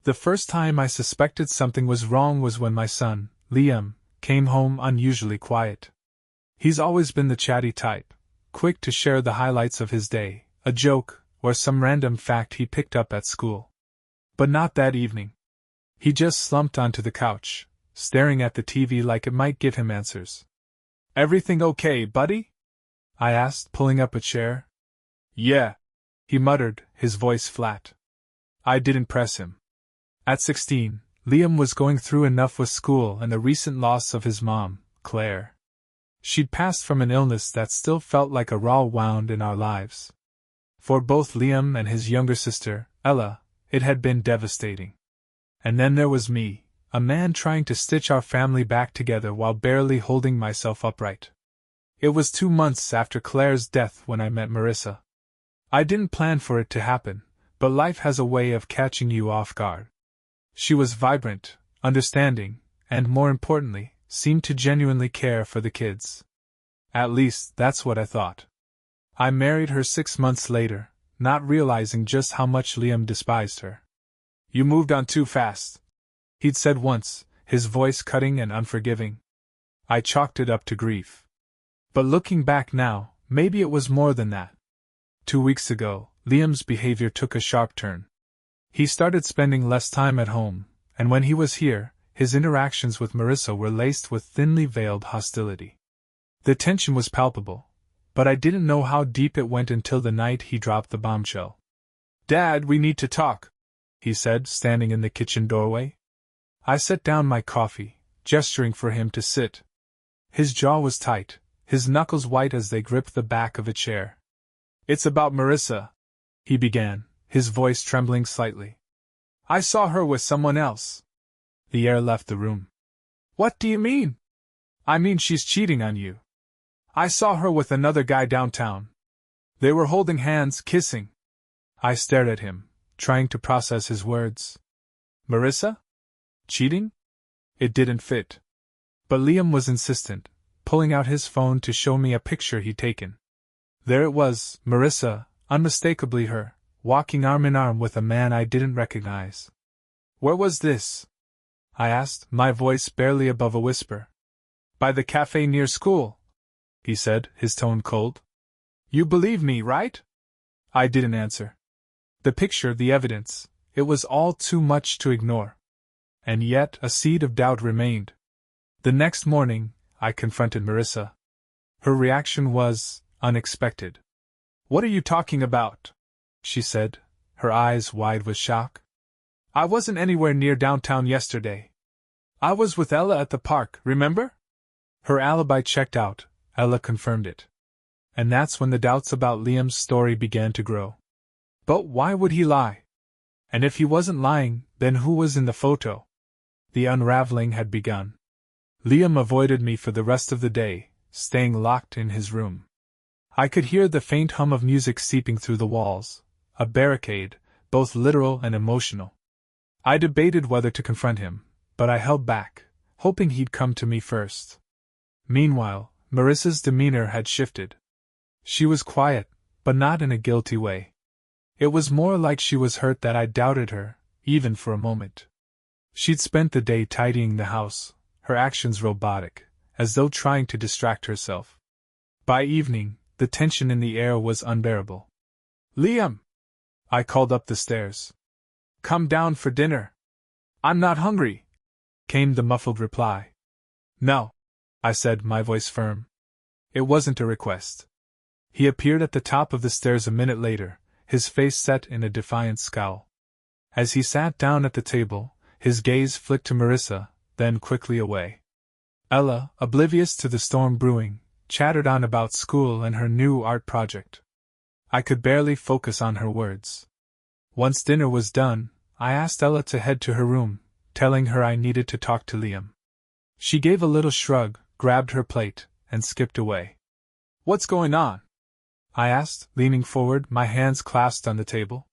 The first time I suspected something was wrong was when my son, Liam, came home unusually quiet. He's always been the chatty type, quick to share the highlights of his day, a joke, or some random fact he picked up at school. But not that evening. He just slumped onto the couch, staring at the TV like it might give him answers. "Everything okay, buddy?" I asked, pulling up a chair. "Yeah," he muttered, his voice flat. I didn't press him. At 16, Liam was going through enough with school and the recent loss of his mom, Claire. She'd passed from an illness that still felt like a raw wound in our lives. For both Liam and his younger sister, Ella, it had been devastating. And then there was me, a man trying to stitch our family back together while barely holding myself upright. It was 2 months after Claire's death when I met Marissa. I didn't plan for it to happen, but life has a way of catching you off guard. She was vibrant, understanding, and more importantly, seemed to genuinely care for the kids. At least, that's what I thought. I married her 6 months later, not realizing just how much Liam despised her. "You moved on too fast," he'd said once, his voice cutting and unforgiving. I chalked it up to grief. But looking back now, maybe it was more than that. 2 weeks ago, Liam's behavior took a sharp turn. He started spending less time at home, and when he was here, his interactions with Marissa were laced with thinly veiled hostility. The tension was palpable, but I didn't know how deep it went until the night he dropped the bombshell. "Dad, we need to talk," he said, standing in the kitchen doorway. I set down my coffee, gesturing for him to sit. His jaw was tight, his knuckles white as they gripped the back of a chair. "It's about Marissa," he began, his voice trembling slightly. "I saw her with someone else." The air left the room. "What do you mean?" "I mean she's cheating on you. I saw her with another guy downtown. They were holding hands, kissing." I stared at him, trying to process his words. Marissa? Cheating? It didn't fit. But Liam was insistent, pulling out his phone to show me a picture he'd taken. There it was, Marissa, unmistakably her, walking arm in arm with a man I didn't recognize. "Where was this?" I asked, my voice barely above a whisper. "By the cafe near school," he said, his tone cold. "You believe me, right?" I didn't answer. The picture, the evidence, it was all too much to ignore. And yet a seed of doubt remained. The next morning, I confronted Marissa. Her reaction was unexpected. "What are you talking about?" she said, her eyes wide with shock. "I wasn't anywhere near downtown yesterday. I was with Ella at the park, remember?" Her alibi checked out, Ella confirmed it. And that's when the doubts about Liam's story began to grow. But why would he lie? And if he wasn't lying, then who was in the photo? The unraveling had begun. Liam avoided me for the rest of the day, staying locked in his room. I could hear the faint hum of music seeping through the walls, a barricade, both literal and emotional. I debated whether to confront him, but I held back, hoping he'd come to me first. Meanwhile, Marissa's demeanor had shifted. She was quiet, but not in a guilty way. It was more like she was hurt that I doubted her, even for a moment. She'd spent the day tidying the house, her actions robotic, as though trying to distract herself. By evening, the tension in the air was unbearable. "Liam!" I called up the stairs. "Come down for dinner." "I'm not hungry," came the muffled reply. "No," I said, my voice firm. It wasn't a request. He appeared at the top of the stairs a minute later, his face set in a defiant scowl. As he sat down at the table, his gaze flicked to Marissa, then quickly away. Ella, oblivious to the storm brewing, chattered on about school and her new art project. I could barely focus on her words. Once dinner was done, I asked Ella to head to her room, telling her I needed to talk to Liam. She gave a little shrug, grabbed her plate, and skipped away. "What's going on?" I asked, leaning forward, my hands clasped on the table.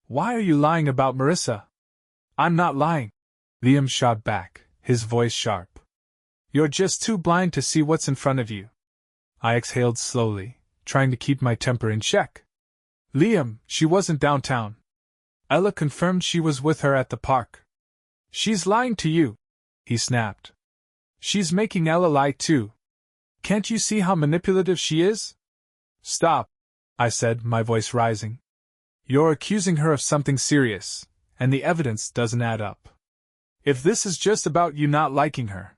"Why are you lying about Marissa?" "I'm not lying," Liam shot back, his voice sharp. "You're just too blind to see what's in front of you." I exhaled slowly, trying to keep my temper in check. "Liam, she wasn't downtown." Ella confirmed she was with her at the park. She's lying to you, he snapped. She's making Ella lie too. Can't you see how manipulative she is? Stop, I said, my voice rising. You're accusing her of something serious, and the evidence doesn't add up. If this is just about you not liking her.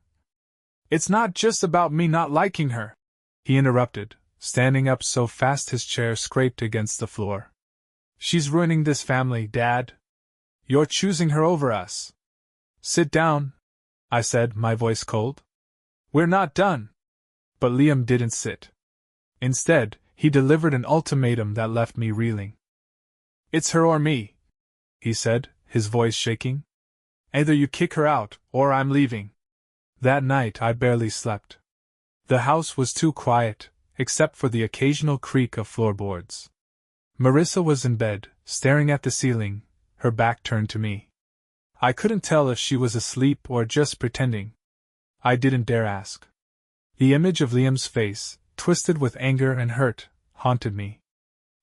It's not just about me not liking her, he interrupted, standing up so fast his chair scraped against the floor. She's ruining this family, Dad. You're choosing her over us. Sit down, I said, my voice cold. We're not done. But Liam didn't sit. Instead, he delivered an ultimatum that left me reeling. It's her or me, he said, his voice shaking. Either you kick her out, or I'm leaving. That night I barely slept. The house was too quiet, except for the occasional creak of floorboards. Marissa was in bed, staring at the ceiling, her back turned to me. I couldn't tell if she was asleep or just pretending. I didn't dare ask. The image of Liam's face, twisted with anger and hurt, haunted me.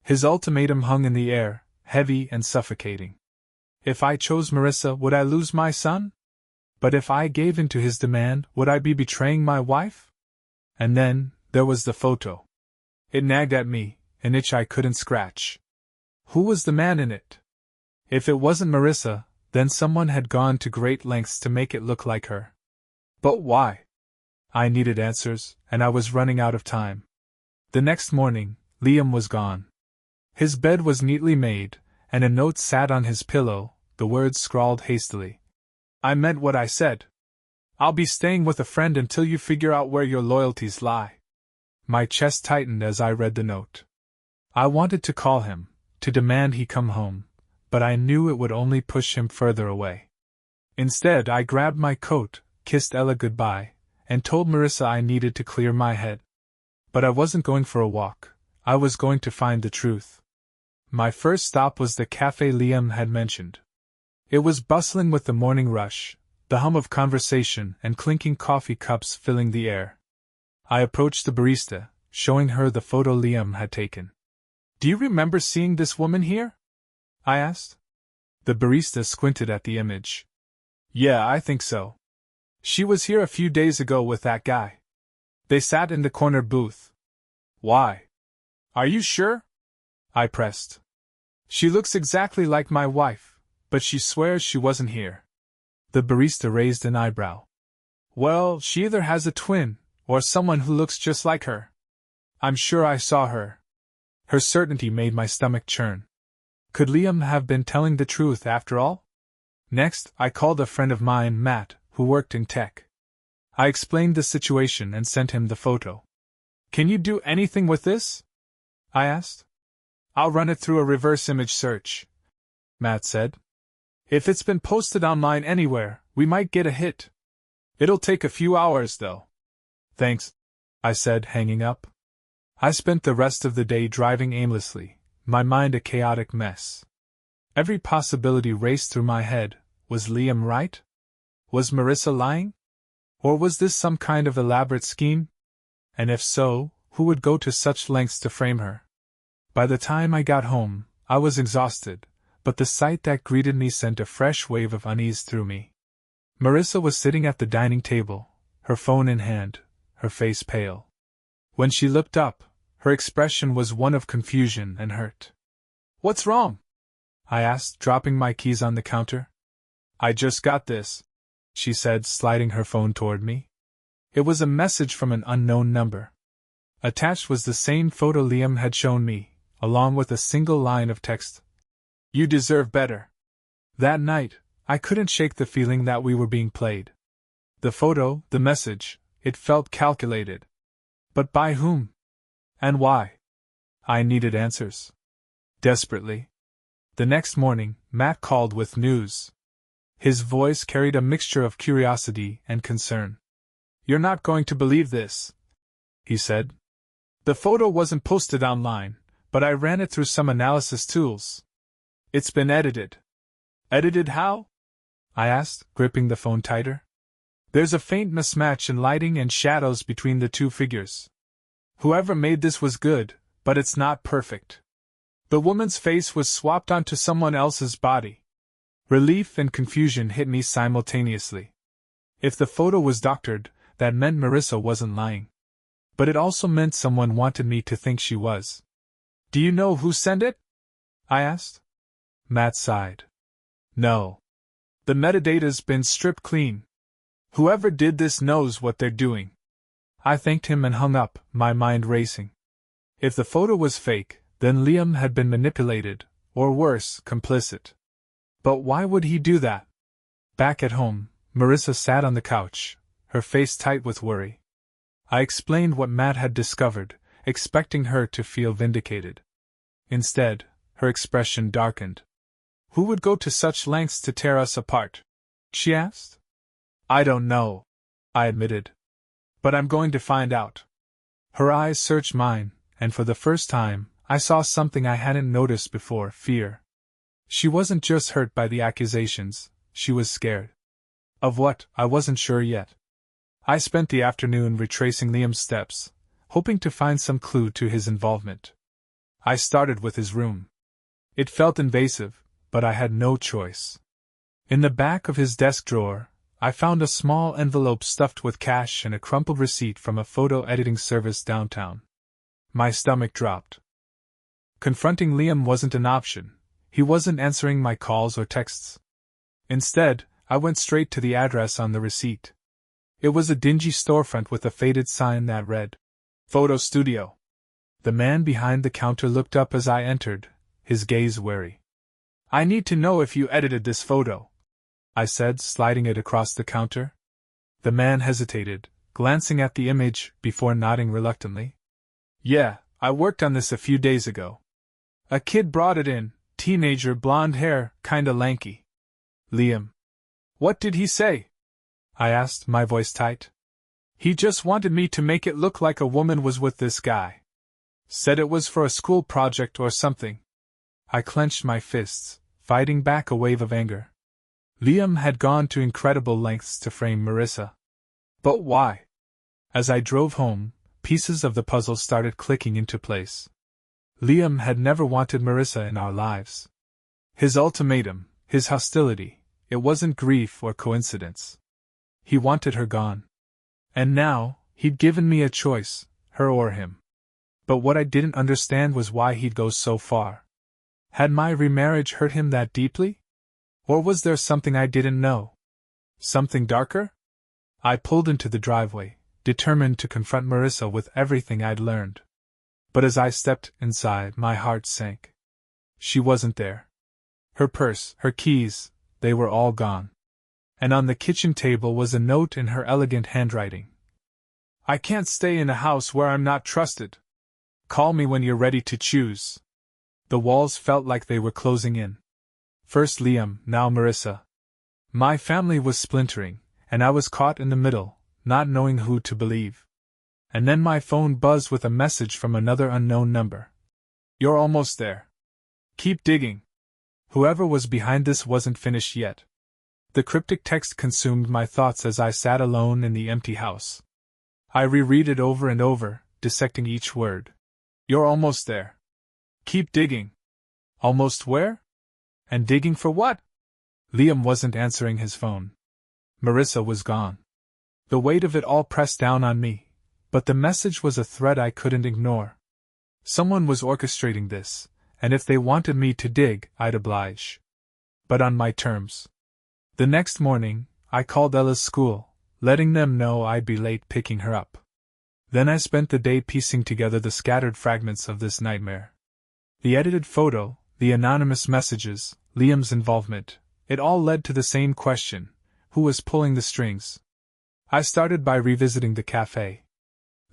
His ultimatum hung in the air, heavy and suffocating. If I chose Marissa, would I lose my son? But if I gave in to his demand, would I be betraying my wife? And then, there was the photo. It nagged at me, an itch I couldn't scratch. Who was the man in it? If it wasn't Marissa, then someone had gone to great lengths to make it look like her. But why? I needed answers, and I was running out of time. The next morning, Liam was gone. His bed was neatly made, and a note sat on his pillow, the words scrawled hastily. I meant what I said. I'll be staying with a friend until you figure out where your loyalties lie. My chest tightened as I read the note. I wanted to call him, to demand he come home, but I knew it would only push him further away. Instead, I grabbed my coat, kissed Ella goodbye, and told Marissa I needed to clear my head. But I wasn't going for a walk, I was going to find the truth. My first stop was the cafe Liam had mentioned. It was bustling with the morning rush, the hum of conversation and clinking coffee cups filling the air. I approached the barista, showing her the photo Liam had taken. Do you remember seeing this woman here? I asked. The barista squinted at the image. Yeah, I think so. She was here a few days ago with that guy. They sat in the corner booth. Why? Are you sure? I pressed. She looks exactly like my wife, but she swears she wasn't here. The barista raised an eyebrow. Well, she either has a twin, or someone who looks just like her. I'm sure I saw her. Her certainty made my stomach churn. Could Liam have been telling the truth after all? Next, I called a friend of mine, Matt, who worked in tech. I explained the situation and sent him the photo. Can you do anything with this? I asked. I'll run it through a reverse image search, Matt said. If it's been posted online anywhere, we might get a hit. It'll take a few hours, though. Thanks, I said, hanging up. I spent the rest of the day driving aimlessly, my mind a chaotic mess. Every possibility raced through my head. Was Liam right? Was Marissa lying? Or was this some kind of elaborate scheme? And if so, who would go to such lengths to frame her? By the time I got home, I was exhausted, but the sight that greeted me sent a fresh wave of unease through me. Marissa was sitting at the dining table, her phone in hand, her face pale. When she looked up, her expression was one of confusion and hurt. What's wrong? I asked, dropping my keys on the counter. I just got this, she said, sliding her phone toward me. It was a message from an unknown number. Attached was the same photo Liam had shown me, along with a single line of text. You deserve better. That night, I couldn't shake the feeling that we were being played. The photo, the message, it felt calculated. But by whom? And why? I needed answers. Desperately. The next morning, Matt called with news. His voice carried a mixture of curiosity and concern. You're not going to believe this, he said. The photo wasn't posted online, but I ran it through some analysis tools. It's been edited. Edited how? I asked, gripping the phone tighter. There's a faint mismatch in lighting and shadows between the two figures. Whoever made this was good, but it's not perfect. The woman's face was swapped onto someone else's body. Relief and confusion hit me simultaneously. If the photo was doctored, that meant Marissa wasn't lying. But it also meant someone wanted me to think she was. Do you know who sent it? I asked. Matt sighed. No. The metadata's been stripped clean. Whoever did this knows what they're doing. I thanked him and hung up, my mind racing. If the photo was fake, then Liam had been manipulated, or worse, complicit. But why would he do that? Back at home, Marissa sat on the couch, her face tight with worry. I explained what Matt had discovered, expecting her to feel vindicated. Instead, her expression darkened. Who would go to such lengths to tear us apart? She asked. I don't know, I admitted. But I'm going to find out. Her eyes searched mine, and for the first time, I saw something I hadn't noticed before: fear. She wasn't just hurt by the accusations, she was scared. Of what, I wasn't sure yet. I spent the afternoon retracing Liam's steps, hoping to find some clue to his involvement. I started with his room. It felt invasive, but I had no choice. In the back of his desk drawer, I found a small envelope stuffed with cash and a crumpled receipt from a photo editing service downtown. My stomach dropped. Confronting Liam wasn't an option. He wasn't answering my calls or texts. Instead, I went straight to the address on the receipt. It was a dingy storefront with a faded sign that read, Photo Studio. The man behind the counter looked up as I entered, his gaze wary. I need to know if you edited this photo, I said, sliding it across the counter. The man hesitated, glancing at the image before nodding reluctantly. Yeah, I worked on this a few days ago. A kid brought it in, teenager, blonde hair, kinda lanky. Liam. What did he say? I asked, my voice tight. He just wanted me to make it look like a woman was with this guy. Said it was for a school project or something. I clenched my fists, fighting back a wave of anger. Liam had gone to incredible lengths to frame Marissa. But why? As I drove home, pieces of the puzzle started clicking into place. Liam had never wanted Marissa in our lives. His ultimatum, his hostility, it wasn't grief or coincidence. He wanted her gone. And now, he'd given me a choice, her or him. But what I didn't understand was why he'd go so far. Had my remarriage hurt him that deeply? Or was there something I didn't know? Something darker? I pulled into the driveway, determined to confront Marissa with everything I'd learned. But as I stepped inside, my heart sank. She wasn't there. Her purse, her keys, they were all gone. And on the kitchen table was a note in her elegant handwriting. I can't stay in a house where I'm not trusted. Call me when you're ready to choose. The walls felt like they were closing in. First Liam, now Marissa. My family was splintering, and I was caught in the middle, not knowing who to believe. And then my phone buzzed with a message from another unknown number. You're almost there. Keep digging. Whoever was behind this wasn't finished yet. The cryptic text consumed my thoughts as I sat alone in the empty house. I reread it over and over, dissecting each word. You're almost there. Keep digging. Almost where? And digging for what? Liam wasn't answering his phone. Marissa was gone. The weight of it all pressed down on me, but the message was a thread I couldn't ignore. Someone was orchestrating this, and if they wanted me to dig, I'd oblige. But on my terms. The next morning, I called Ella's school, letting them know I'd be late picking her up. Then I spent the day piecing together the scattered fragments of this nightmare. The edited photo, the anonymous messages, Liam's involvement, it all led to the same question: who was pulling the strings? I started by revisiting the cafe.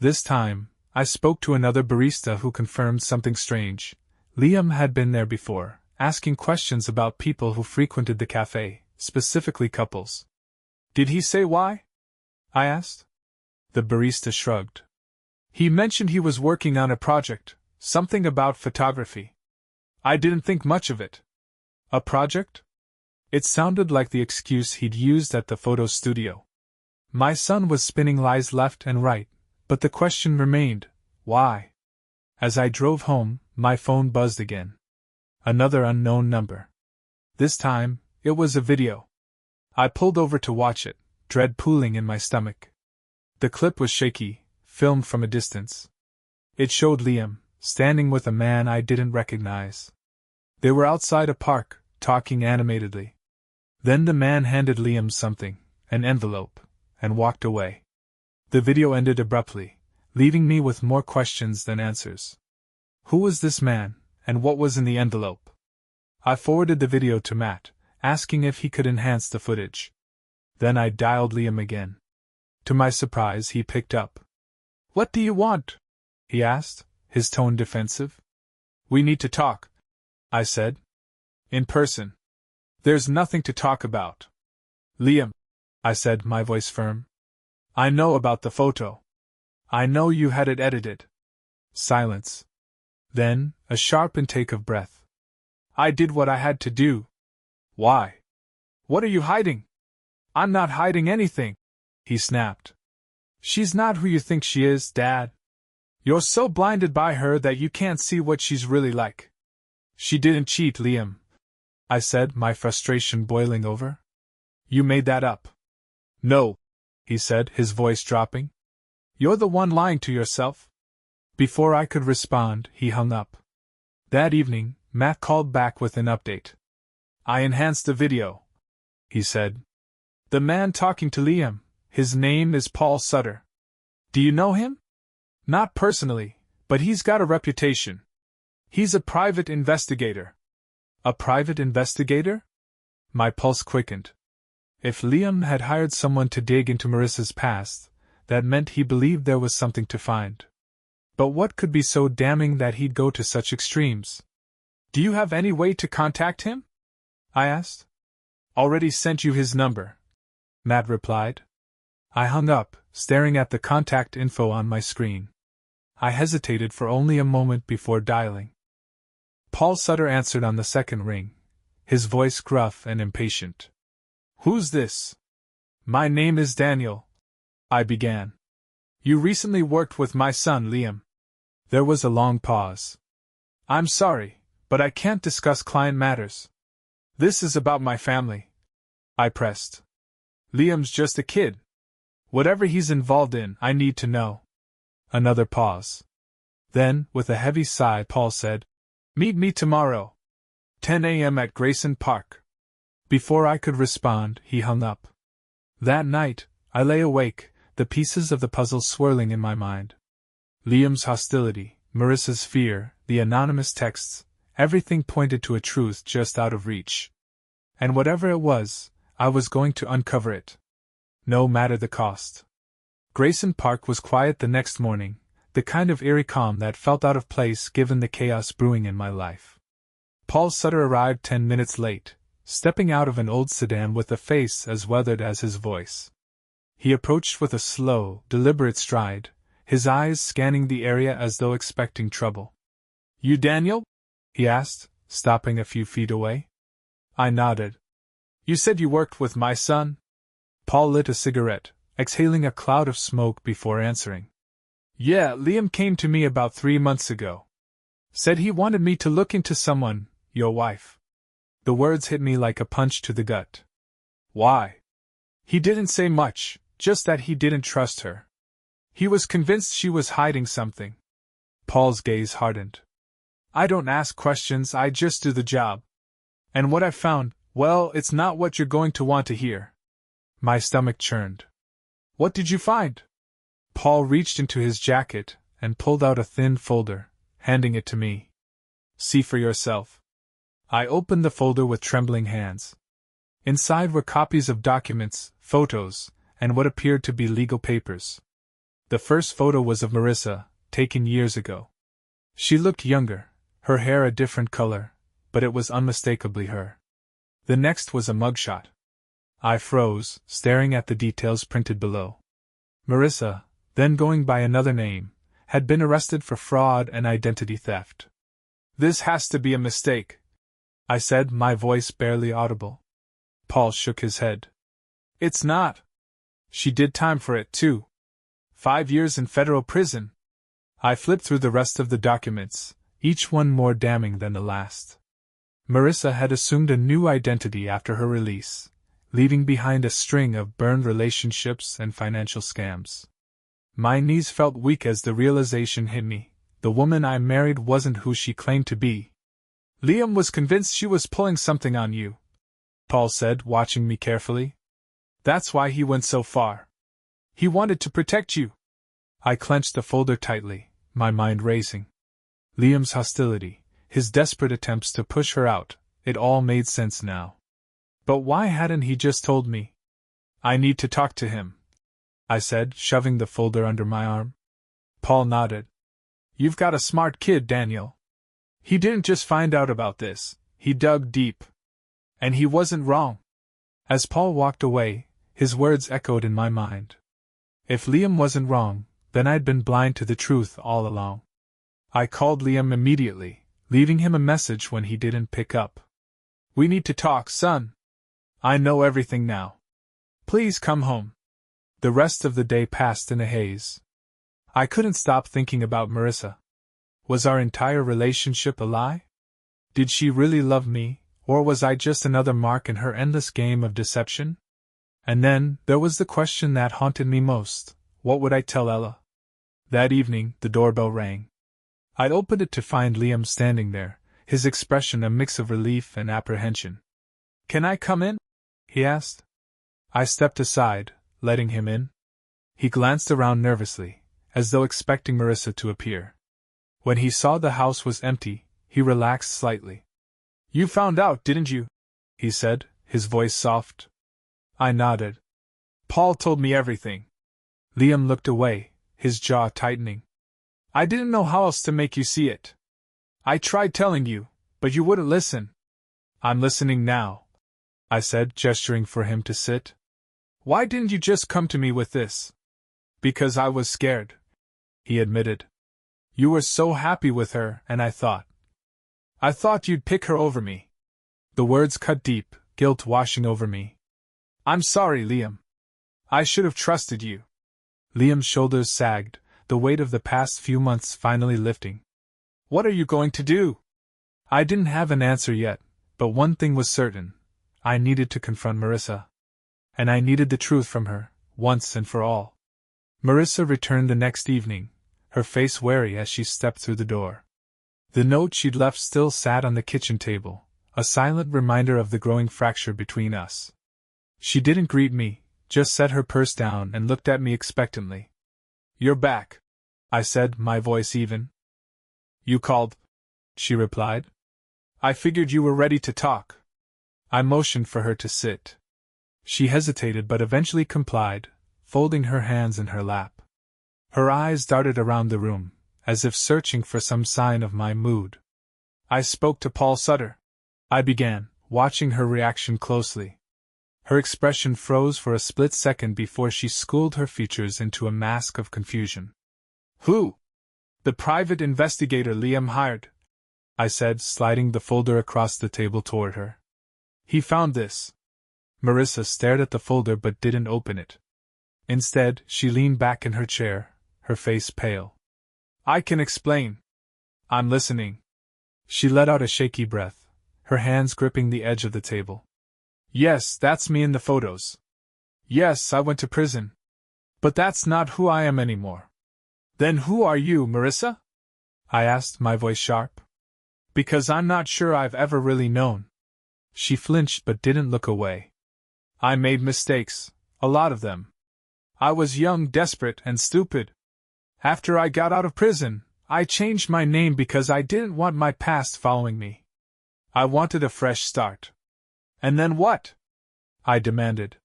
This time, I spoke to another barista who confirmed something strange. Liam had been there before, asking questions about people who frequented the cafe, specifically couples. Did he say why? I asked. The barista shrugged. He mentioned he was working on a project, something about photography. I didn't think much of it. A project? It sounded like the excuse he'd used at the photo studio. My son was spinning lies left and right, but the question remained, why? As I drove home, my phone buzzed again. Another unknown number. This time, it was a video. I pulled over to watch it, dread pooling in my stomach. The clip was shaky, filmed from a distance. It showed Liam, standing with a man I didn't recognize. They were outside a park, talking animatedly. Then the man handed Liam something, an envelope, and walked away. The video ended abruptly, leaving me with more questions than answers. Who was this man, and what was in the envelope? I forwarded the video to Matt, asking if he could enhance the footage. Then I dialed Liam again. To my surprise, he picked up. "What do you want?" he asked, his tone defensive. "We need to talk," I said. "In person." "There's nothing to talk about." "Liam," I said, my voice firm. "I know about the photo. I know you had it edited." Silence. Then, a sharp intake of breath. "I did what I had to do." "Why? What are you hiding?" "I'm not hiding anything," he snapped. "She's not who you think she is, Dad. You're so blinded by her that you can't see what she's really like." "She didn't cheat, Liam," I said, my frustration boiling over. "You made that up." "No," he said, his voice dropping. "You're the one lying to yourself." Before I could respond, he hung up. That evening, Matt called back with an update. "I enhanced the video," he said. "The man talking to Liam, his name is Paul Sutter. Do you know him?" "Not personally, but he's got a reputation. He's a private investigator." "A private investigator?" My pulse quickened. If Liam had hired someone to dig into Marissa's past, that meant he believed there was something to find. But what could be so damning that he'd go to such extremes? "Do you have any way to contact him?" I asked. "Already sent you his number," Matt replied. I hung up, staring at the contact info on my screen. I hesitated for only a moment before dialing. Paul Sutter answered on the second ring, his voice gruff and impatient. "Who's this?" "My name is Daniel," I began. "You recently worked with my son, Liam." There was a long pause. "I'm sorry, but I can't discuss client matters. This is about my family," I pressed. "Liam's just a kid. Whatever he's involved in, I need to know." Another pause. Then, with a heavy sigh, Paul said, "Meet me tomorrow. 10 a.m. at Grayson Park." Before I could respond, he hung up. That night, I lay awake, the pieces of the puzzle swirling in my mind. Liam's hostility, Marissa's fear, the anonymous texts, everything pointed to a truth just out of reach. And whatever it was, I was going to uncover it. No matter the cost. Grayson Park was quiet the next morning, the kind of eerie calm that felt out of place given the chaos brewing in my life. Paul Sutter arrived 10 minutes late, stepping out of an old sedan with a face as weathered as his voice. He approached with a slow, deliberate stride, his eyes scanning the area as though expecting trouble. "You Daniel?" he asked, stopping a few feet away. I nodded. "You said you worked with my son?" Paul lit a cigarette, exhaling a cloud of smoke before answering. "Yeah, Liam came to me about 3 months ago. Said he wanted me to look into someone, your wife." The words hit me like a punch to the gut. "Why?" "He didn't say much, just that he didn't trust her. He was convinced she was hiding something." Paul's gaze hardened. "I don't ask questions, I just do the job. And what I found, well, it's not what you're going to want to hear." My stomach churned. "What did you find?" Paul reached into his jacket and pulled out a thin folder, handing it to me. "See for yourself." I opened the folder with trembling hands. Inside were copies of documents, photos, and what appeared to be legal papers. The first photo was of Marissa, taken years ago. She looked younger, her hair a different color, but it was unmistakably her. The next was a mugshot. I froze, staring at the details printed below. Marissa, then going by another name, had been arrested for fraud and identity theft. "This has to be a mistake," I said, my voice barely audible. Paul shook his head. "It's not. She did time for it, too. 5 years in federal prison." I flipped through the rest of the documents, each one more damning than the last. Marissa had assumed a new identity after her release, leaving behind a string of burned relationships and financial scams. My knees felt weak as the realization hit me. The woman I married wasn't who she claimed to be. Liam was convinced she was pulling something on you, Paul said, watching me carefully. That's why he went so far. He wanted to protect you. I clenched the folder tightly, my mind racing. Liam's hostility, his desperate attempts to push her out, it all made sense now. But why hadn't he just told me? I need to talk to him, I said, shoving the folder under my arm. Paul nodded. You've got a smart kid, Daniel. He didn't just find out about this, he dug deep. And he wasn't wrong. As Paul walked away, his words echoed in my mind. If Liam wasn't wrong, then I'd been blind to the truth all along. I called Liam immediately, leaving him a message when he didn't pick up. We need to talk, son. I know everything now. Please come home. The rest of the day passed in a haze. I couldn't stop thinking about Marissa. Was our entire relationship a lie? Did she really love me, or was I just another mark in her endless game of deception? And then, there was the question that haunted me most. What would I tell Ella? That evening, the doorbell rang. I opened it to find Liam standing there, his expression a mix of relief and apprehension. Can I come in? He asked. I stepped aside, letting him in. He glanced around nervously, as though expecting Marissa to appear. When he saw the house was empty, he relaxed slightly. You found out, didn't you? He said, his voice soft. I nodded. Paul told me everything. Liam looked away, his jaw tightening. I didn't know how else to make you see it. I tried telling you, but you wouldn't listen. I'm listening now, I said, gesturing for him to sit. Why didn't you just come to me with this? Because I was scared, he admitted. You were so happy with her, and I thought you'd pick her over me. The words cut deep, guilt washing over me. I'm sorry, Liam. I should have trusted you. Liam's shoulders sagged, the weight of the past few months finally lifting. What are you going to do? I didn't have an answer yet, but one thing was certain. I needed to confront Marissa. And I needed the truth from her, once and for all. Marissa returned the next evening, her face wary as she stepped through the door. The note she'd left still sat on the kitchen table, a silent reminder of the growing fracture between us. She didn't greet me, just set her purse down and looked at me expectantly. You're back, I said, my voice even. You called, she replied. I figured you were ready to talk. I motioned for her to sit. She hesitated but eventually complied, folding her hands in her lap. Her eyes darted around the room, as if searching for some sign of my mood. I spoke to Paul Sutter, I began, watching her reaction closely. Her expression froze for a split second before she schooled her features into a mask of confusion. Who? The private investigator Liam hired, I said, sliding the folder across the table toward her. He found this. Marissa stared at the folder but didn't open it. Instead, she leaned back in her chair, her face pale. I can explain. I'm listening. She let out a shaky breath, her hands gripping the edge of the table. Yes, that's me in the photos. Yes, I went to prison. But that's not who I am anymore. Then who are you, Marissa? I asked, my voice sharp. Because I'm not sure I've ever really known. She flinched but didn't look away. I made mistakes, a lot of them. I was young, desperate, and stupid. After I got out of prison, I changed my name because I didn't want my past following me. I wanted a fresh start. And then what? I demanded.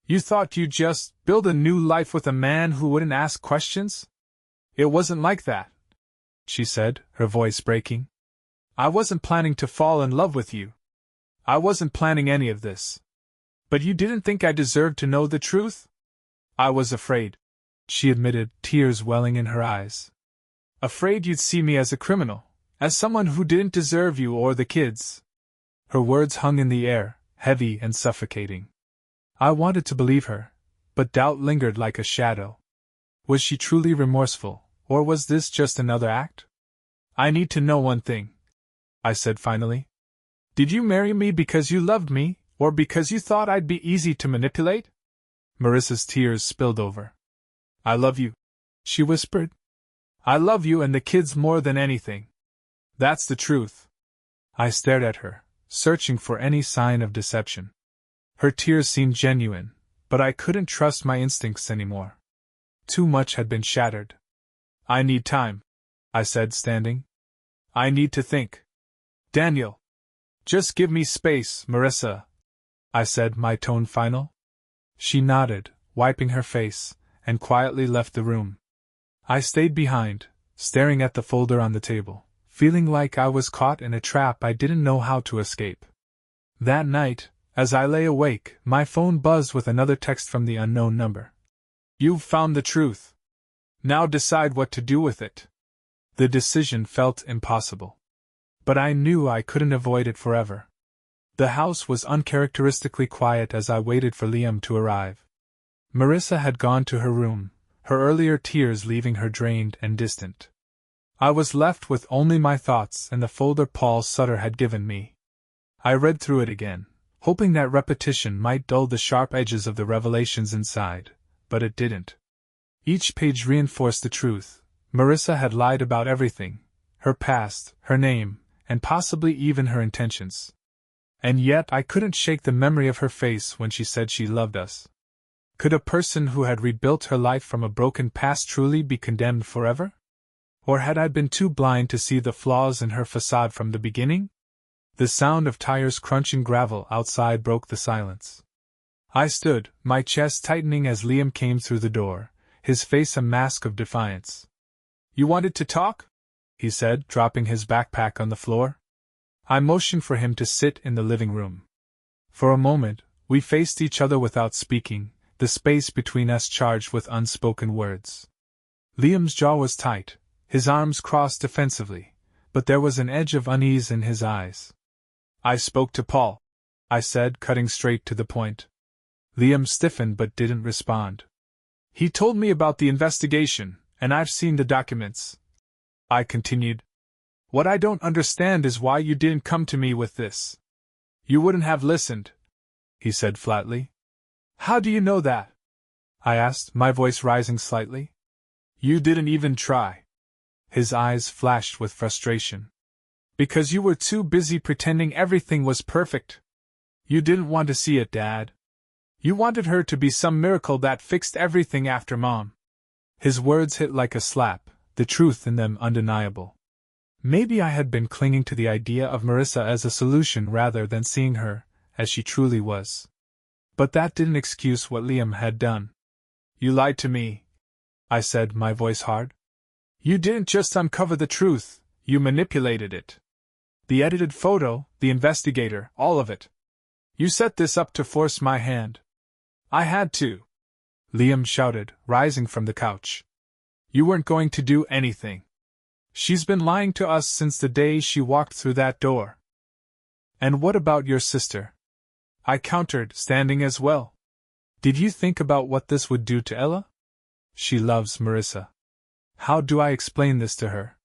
You thought you'd just build a new life with a man who wouldn't ask questions? It wasn't like that, she said, her voice breaking. I wasn't planning to fall in love with you. I wasn't planning any of this. But you didn't think I deserved to know the truth? I was afraid, she admitted, tears welling in her eyes. Afraid you'd see me as a criminal, as someone who didn't deserve you or the kids. Her words hung in the air, heavy and suffocating. I wanted to believe her, but doubt lingered like a shadow. Was she truly remorseful, or was this just another act? I need to know one thing, I said finally. Did you marry me because you loved me, or because you thought I'd be easy to manipulate? Marissa's tears spilled over. I love you, she whispered. I love you and the kids more than anything. That's the truth. I stared at her, searching for any sign of deception. Her tears seemed genuine, but I couldn't trust my instincts anymore. Too much had been shattered. I need time, I said, standing. I need to think. Daniel. Just give me space, Marissa, I said, my tone final. She nodded, wiping her face, and quietly left the room. I stayed behind, staring at the folder on the table, feeling like I was caught in a trap I didn't know how to escape. That night, as I lay awake, my phone buzzed with another text from the unknown number. You've found the truth. Now decide what to do with it. The decision felt impossible. But I knew I couldn't avoid it forever. The house was uncharacteristically quiet as I waited for Liam to arrive. Marissa had gone to her room, her earlier tears leaving her drained and distant. I was left with only my thoughts and the folder Paul Sutter had given me. I read through it again, hoping that repetition might dull the sharp edges of the revelations inside, but it didn't. Each page reinforced the truth. Marissa had lied about everything, her past, her name, and possibly even her intentions. And yet I couldn't shake the memory of her face when she said she loved us. Could a person who had rebuilt her life from a broken past truly be condemned forever? Or had I been too blind to see the flaws in her facade from the beginning? The sound of tires crunching gravel outside broke the silence. I stood, my chest tightening as Liam came through the door, his face a mask of defiance. You wanted to talk? He said, dropping his backpack on the floor. I motioned for him to sit in the living room. For a moment, we faced each other without speaking, the space between us charged with unspoken words. Liam's jaw was tight, his arms crossed defensively, but there was an edge of unease in his eyes. I spoke to Paul, I said, cutting straight to the point. Liam stiffened but didn't respond. He told me about the investigation, and I've seen the documents. I continued. What I don't understand is why you didn't come to me with this. You wouldn't have listened, he said flatly. How do you know that? I asked, my voice rising slightly. You didn't even try. His eyes flashed with frustration. Because you were too busy pretending everything was perfect. You didn't want to see it, Dad. You wanted her to be some miracle that fixed everything after Mom. His words hit like a slap, the truth in them undeniable. Maybe I had been clinging to the idea of Marissa as a solution rather than seeing her, as she truly was. But that didn't excuse what Liam had done. You lied to me, I said, my voice hard. You didn't just uncover the truth, you manipulated it. The edited photo, the investigator, all of it. You set this up to force my hand. I had to. Liam shouted, rising from the couch. You weren't going to do anything. She's been lying to us since the day she walked through that door. And what about your sister? I countered, standing as well. Did you think about what this would do to Ella? She loves Marissa. How do I explain this to her?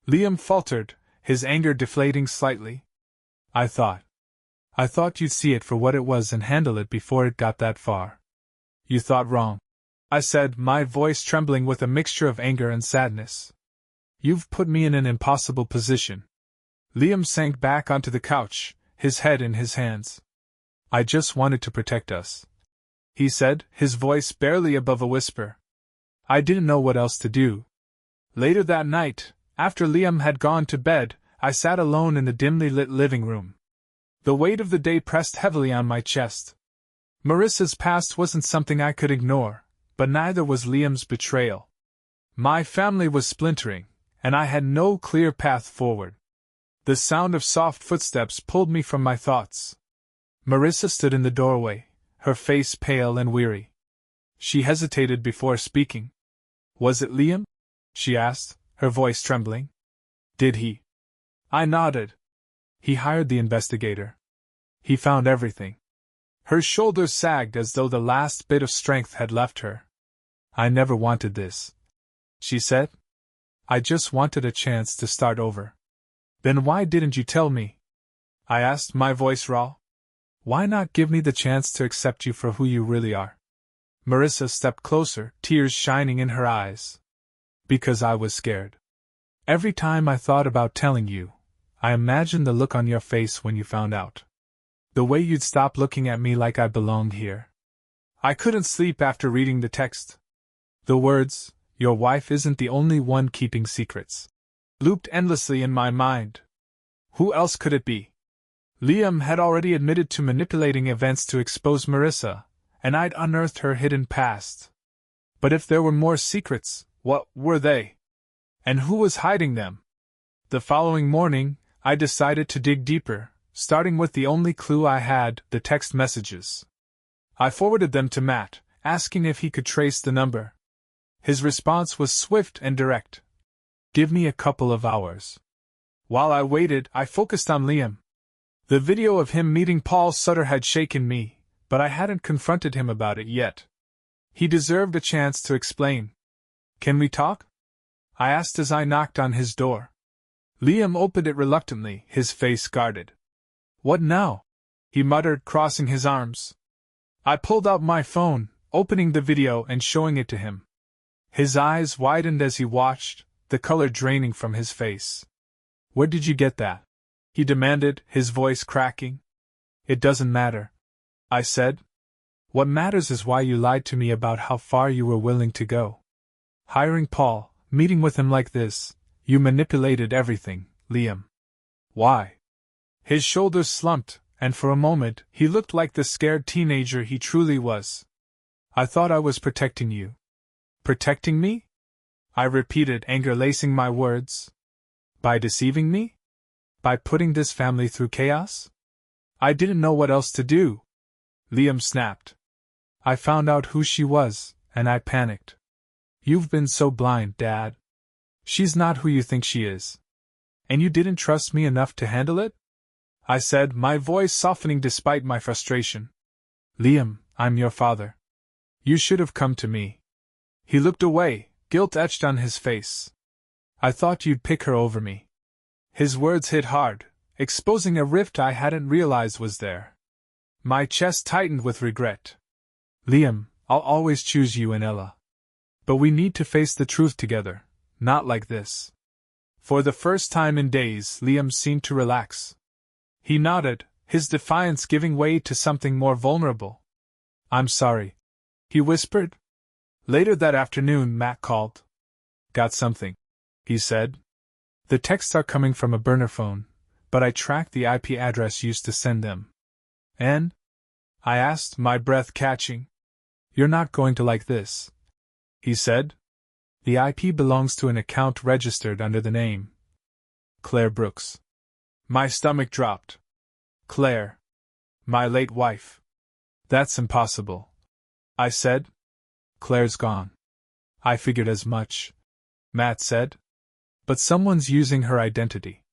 Liam faltered, his anger deflating slightly. I thought you'd see it for what it was and handle it before it got that far. You thought wrong, I said, my voice trembling with a mixture of anger and sadness. You've put me in an impossible position. Liam sank back onto the couch, his head in his hands. I just wanted to protect us, he said, his voice barely above a whisper. I didn't know what else to do. Later that night, after Liam had gone to bed, I sat alone in the dimly lit living room. The weight of the day pressed heavily on my chest. Marissa's past wasn't something I could ignore, but neither was Liam's betrayal. My family was splintering, and I had no clear path forward. The sound of soft footsteps pulled me from my thoughts. Marissa stood in the doorway, her face pale and weary. She hesitated before speaking. Was it Liam? She asked, her voice trembling. Did he? I nodded. He hired the investigator. He found everything. Her shoulders sagged as though the last bit of strength had left her. I never wanted this, she said. I just wanted a chance to start over. Then why didn't you tell me? I asked, my voice raw. Why not give me the chance to accept you for who you really are? Marissa stepped closer, tears shining in her eyes. Because I was scared. Every time I thought about telling you, I imagined the look on your face when you found out. The way you'd stop looking at me like I belonged here. I couldn't sleep after reading the text. The words, "Your wife isn't the only one keeping secrets," looped endlessly in my mind. Who else could it be? Liam had already admitted to manipulating events to expose Marissa, and I'd unearthed her hidden past. But if there were more secrets, what were they? And who was hiding them? The following morning, I decided to dig deeper, starting with the only clue I had, the text messages. I forwarded them to Matt, asking if he could trace the number. His response was swift and direct. "Give me a couple of hours." While I waited, I focused on Liam. The video of him meeting Paul Sutter had shaken me, but I hadn't confronted him about it yet. He deserved a chance to explain. "Can we talk?" I asked as I knocked on his door. Liam opened it reluctantly, his face guarded. "What now?" he muttered, crossing his arms. I pulled out my phone, opening the video and showing it to him. His eyes widened as he watched, the color draining from his face. "Where did you get that?" he demanded, his voice cracking. "It doesn't matter," I said. "What matters is why you lied to me about how far you were willing to go. Hiring Paul, meeting with him like this, you manipulated everything, Liam. Why?" His shoulders slumped, and for a moment, he looked like the scared teenager he truly was. "I thought I was protecting you." "Protecting me?" I repeated, anger lacing my words. "By deceiving me? By putting this family through chaos? I didn't know what else to do," Liam snapped. "I found out who she was, and I panicked. You've been so blind, Dad. She's not who you think she is. And you didn't trust me enough to handle it?" I said, my voice softening despite my frustration. "Liam, I'm your father. You should have come to me." He looked away, guilt etched on his face. "I thought you'd pick her over me." His words hit hard, exposing a rift I hadn't realized was there. My chest tightened with regret. "Liam, I'll always choose you and Ella. But we need to face the truth together, not like this." For the first time in days, Liam seemed to relax. He nodded, his defiance giving way to something more vulnerable. "I'm sorry," he whispered. Later that afternoon, Matt called. "Got something," he said. "The texts are coming from a burner phone, but I tracked the IP address used to send them." "And?" I asked, my breath catching. "You're not going to like this," he said. "The IP belongs to an account registered under the name Claire Brooks." My stomach dropped. "Claire. My late wife. That's impossible," I said. "Claire's gone." "I figured as much," Matt said. "But someone's using her identity.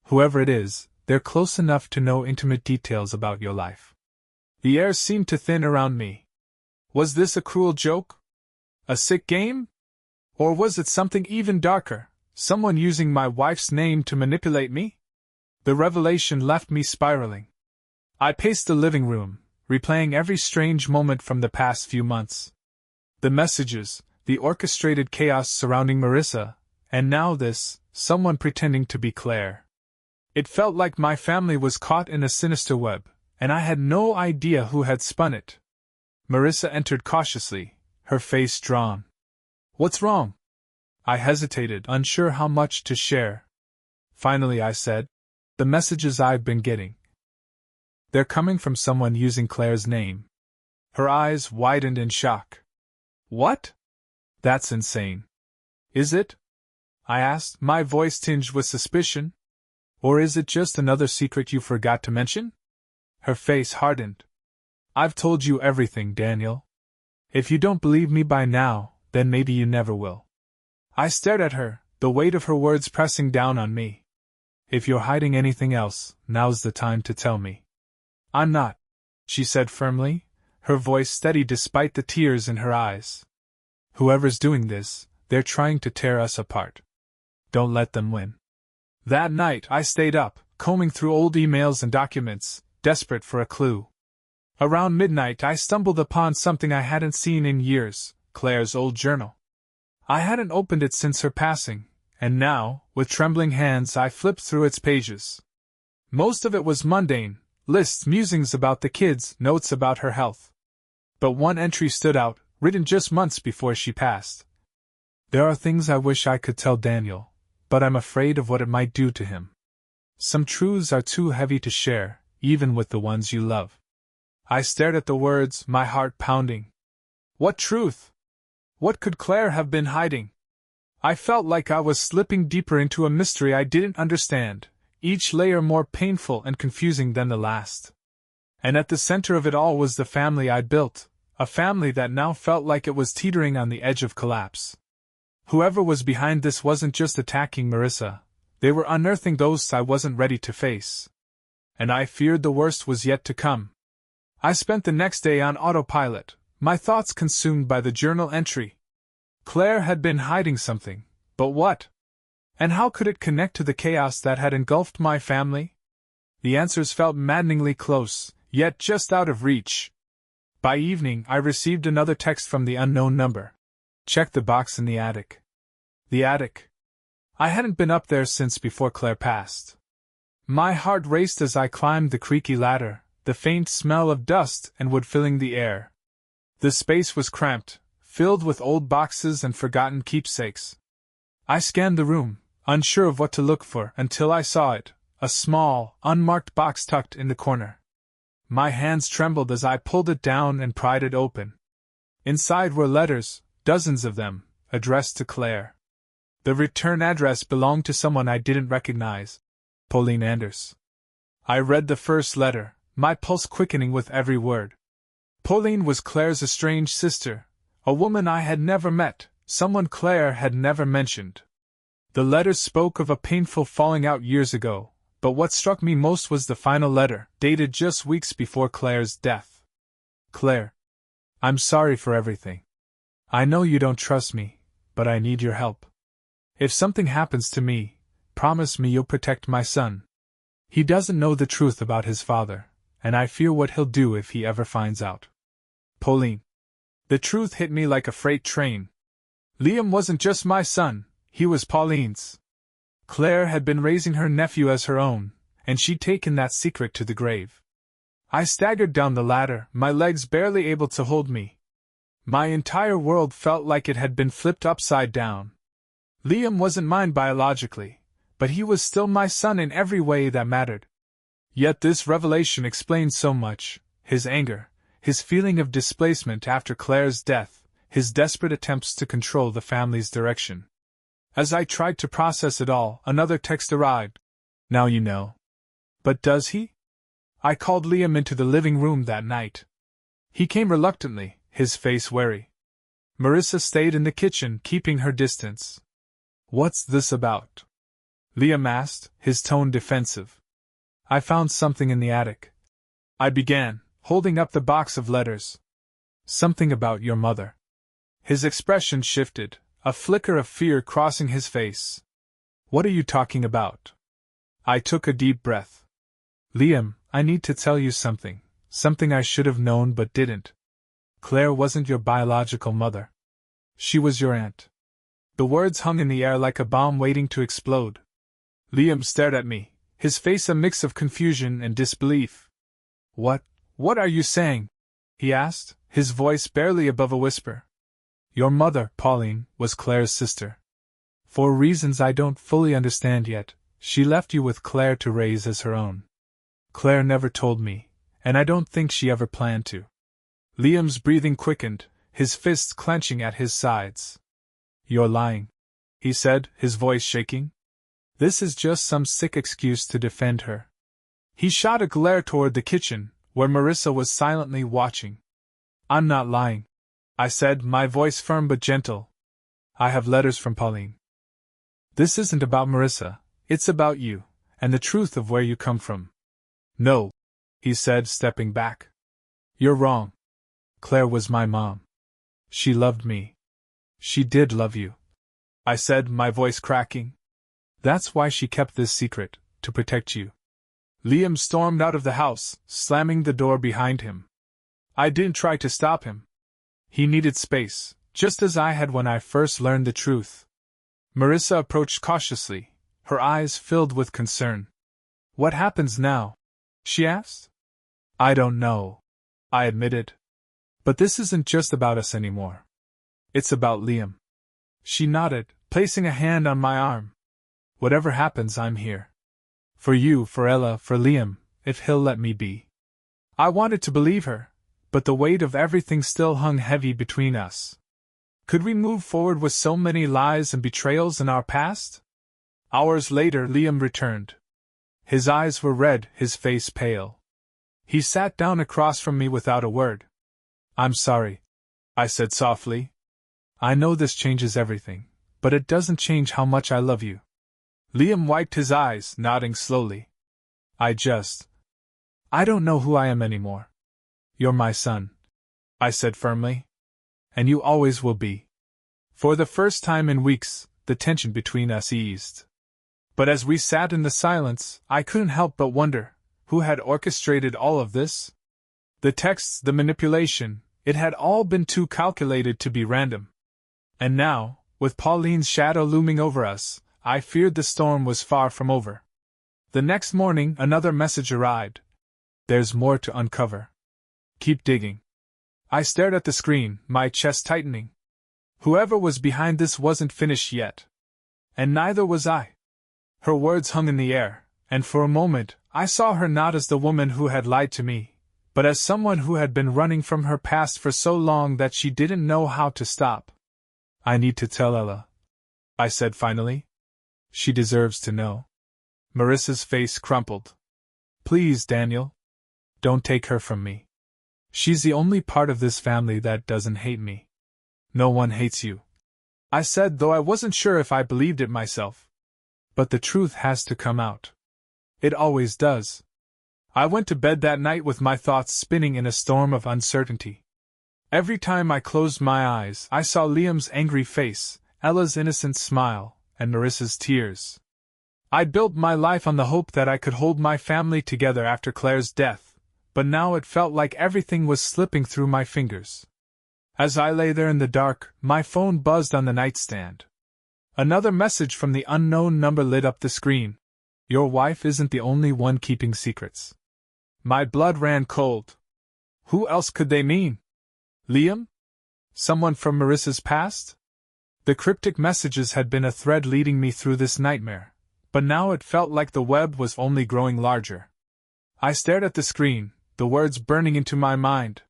Whoever it is, they're close enough to know intimate details about your life." The air seemed to thin around me. Was this a cruel joke? A sick game? Or was it something even darker, someone using my wife's name to manipulate me? The revelation left me spiraling. I paced the living room, replaying every strange moment from the past few months. The messages, the orchestrated chaos surrounding Marissa, and now this, someone pretending to be Claire. It felt like my family was caught in a sinister web, and I had no idea who had spun it. Marissa entered cautiously, her face drawn. "What's wrong?" I hesitated, unsure how much to share. Finally I said, "The messages I've been getting. They're coming from someone using Claire's name." Her eyes widened in shock. "What? That's insane." "Is it?" I asked, my voice tinged with suspicion. "Or is it just another secret you forgot to mention?" Her face hardened. "I've told you everything, Daniel. If you don't believe me by now, then maybe you never will." I stared at her, the weight of her words pressing down on me. "If you're hiding anything else, now's the time to tell me." "I'm not," she said firmly, her voice steady despite the tears in her eyes. "Whoever's doing this, they're trying to tear us apart. Don't let them win." That night I stayed up, combing through old emails and documents, desperate for a clue. Around midnight I stumbled upon something I hadn't seen in years, Claire's old journal. I hadn't opened it since her passing, and now, with trembling hands, I flipped through its pages. Most of it was mundane, lists, musings about the kids, notes about her health. But one entry stood out, written just months before she passed. There are things I wish I could tell Daniel, but I'm afraid of what it might do to him. Some truths are too heavy to share, even with the ones you love. I stared at the words, my heart pounding. What truth? What could Claire have been hiding? I felt like I was slipping deeper into a mystery I didn't understand, each layer more painful and confusing than the last. And at the center of it all was the family I'd built, a family that now felt like it was teetering on the edge of collapse. Whoever was behind this wasn't just attacking Marissa, they were unearthing ghosts I wasn't ready to face. And I feared the worst was yet to come. I spent the next day on autopilot, my thoughts consumed by the journal entry. Claire had been hiding something, but what? And how could it connect to the chaos that had engulfed my family? The answers felt maddeningly close, yet just out of reach. By evening, I received another text from the unknown number. Check the box in the attic. The attic. I hadn't been up there since before Claire passed. My heart raced as I climbed the creaky ladder, the faint smell of dust and wood filling the air. The space was cramped, filled with old boxes and forgotten keepsakes. I scanned the room, unsure of what to look for, until I saw it, a small, unmarked box tucked in the corner. My hands trembled as I pulled it down and pried it open. Inside were letters, dozens of them, addressed to Claire. The return address belonged to someone I didn't recognize, Pauline Anders. I read the first letter, my pulse quickening with every word. Pauline was Claire's estranged sister, a woman I had never met, someone Claire had never mentioned. The letters spoke of a painful falling out years ago, but what struck me most was the final letter, dated just weeks before Claire's death. Claire, I'm sorry for everything. I know you don't trust me, but I need your help. If something happens to me, promise me you'll protect my son. He doesn't know the truth about his father, and I fear what he'll do if he ever finds out. Pauline. The truth hit me like a freight train. Liam wasn't just my son, he was Pauline's. Claire had been raising her nephew as her own, and she'd taken that secret to the grave. I staggered down the ladder, my legs barely able to hold me. My entire world felt like it had been flipped upside down. Liam wasn't mine biologically, but he was still my son in every way that mattered. Yet this revelation explained so much: his anger, his feeling of displacement after Claire's death, his desperate attempts to control the family's direction. As I tried to process it all, another text arrived. Now you know. But does he? I called Liam into the living room that night. He came reluctantly, his face wary. Marissa stayed in the kitchen, keeping her distance. What's this about? Liam asked, his tone defensive. I found something in the attic. I began, holding up the box of letters. Something about your mother. His expression shifted, a flicker of fear crossing his face. What are you talking about? I took a deep breath. Liam, I need to tell you something I should have known but didn't. Claire wasn't your biological mother. She was your aunt. The words hung in the air like a bomb waiting to explode. Liam stared at me, his face a mix of confusion and disbelief. What are you saying? He asked, his voice barely above a whisper. Your mother, Pauline, was Claire's sister. For reasons I don't fully understand yet, she left you with Claire to raise as her own. Claire never told me, and I don't think she ever planned to. Liam's breathing quickened, his fists clenching at his sides. You're lying, he said, his voice shaking. This is just some sick excuse to defend her. He shot a glare toward the kitchen, where Marissa was silently watching. I'm not lying, I said, my voice firm but gentle. I have letters from Pauline. This isn't about Marissa, it's about you, and the truth of where you come from. No, he said, stepping back. You're wrong. Claire was my mom. She loved me. She did love you, I said, my voice cracking. That's why she kept this secret, to protect you. Liam stormed out of the house, slamming the door behind him. I didn't try to stop him. He needed space, just as I had when I first learned the truth. Marissa approached cautiously, her eyes filled with concern. What happens now? She asked. I don't know, I admitted. But this isn't just about us anymore. It's about Liam. She nodded, placing a hand on my arm. Whatever happens, I'm here. For you, for Ella, for Liam, if he'll let me be. I wanted to believe her, but the weight of everything still hung heavy between us. Could we move forward with so many lies and betrayals in our past? Hours later, Liam returned. His eyes were red, his face pale. He sat down across from me without a word. I'm sorry, I said softly. I know this changes everything, but it doesn't change how much I love you. Liam wiped his eyes, nodding slowly. I don't know who I am anymore. You're my son, I said firmly. And you always will be. For the first time in weeks, the tension between us eased. But as we sat in the silence, I couldn't help but wonder, who had orchestrated all of this? The texts, the manipulation, it had all been too calculated to be random. And now, with Pauline's shadow looming over us, I feared the storm was far from over. The next morning, another message arrived. There's more to uncover. Keep digging. I stared at the screen, my chest tightening. Whoever was behind this wasn't finished yet. And neither was I. Her words hung in the air, and for a moment, I saw her not as the woman who had lied to me, but as someone who had been running from her past for so long that she didn't know how to stop. I need to tell Ella, I said finally. She deserves to know. Marissa's face crumpled. Please, Daniel. Don't take her from me. She's the only part of this family that doesn't hate me. No one hates you, I said, though I wasn't sure if I believed it myself. But the truth has to come out. It always does. I went to bed that night with my thoughts spinning in a storm of uncertainty. Every time I closed my eyes, I saw Liam's angry face, Ella's innocent smile, and Marissa's tears. I'd built my life on the hope that I could hold my family together after Claire's death, but now it felt like everything was slipping through my fingers. As I lay there in the dark, my phone buzzed on the nightstand. Another message from the unknown number lit up the screen. Your wife isn't the only one keeping secrets. My blood ran cold. Who else could they mean? Liam? Someone from Marissa's past? The cryptic messages had been a thread leading me through this nightmare, but now it felt like the web was only growing larger. I stared at the screen, the words burning into my mind.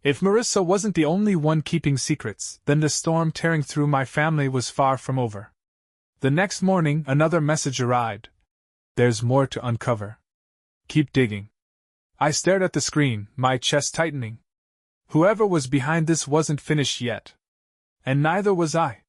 If Marissa wasn't the only one keeping secrets, then the storm tearing through my family was far from over. The next morning, another message arrived. There's more to uncover. Keep digging. I stared at the screen, my chest tightening. Whoever was behind this wasn't finished yet. And neither was I.